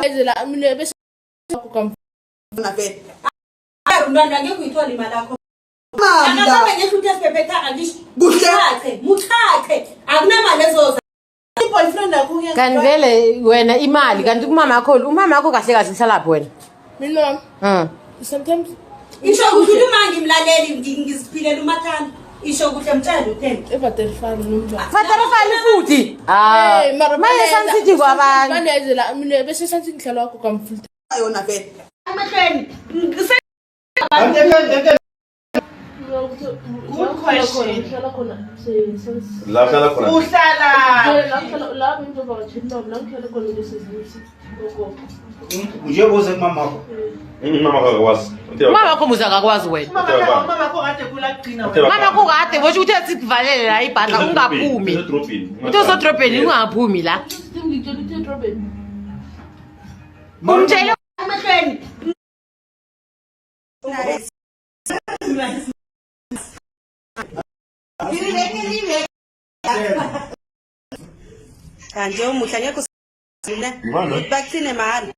ezela mina bese na vele Mntwana ngeke uyithola imali yakho. Akasaba ngehluthe siphephetha ngisho. Muthathe. Akunamali ezoza. boyfriend yakho Kanti vele wena imali kanti umama wakho kahle kahle hlalaphi wena? mina sometimes Isho ukuthi uma ngimlaleli ngiziphilela umathanda. Isho ukuthi emtshela uthemba. evaterfana nomntwana Vaterfana futhi. Manje sanisithi kwabantu. Bana ezela mina bese santi ngihlala wakho kamfulta yona vele Amahlweni. Good question. La khona. La into about chinto la ngihlala khona lesizisi gogo. Uje boze kumama wakho. Mama akakwazi. Umama wakho muza akakwazi wena. mama wakho kade kulagcina Mama wakho kade bosho ukuthi asikuvalele la ibhanga ungaphumi. Uthi usodrobheni ungaphumi la. Ngitshela ukuthi edrobheni. Umtshela Amahlweni. kanje umuhle ngeke usina bagcine mahali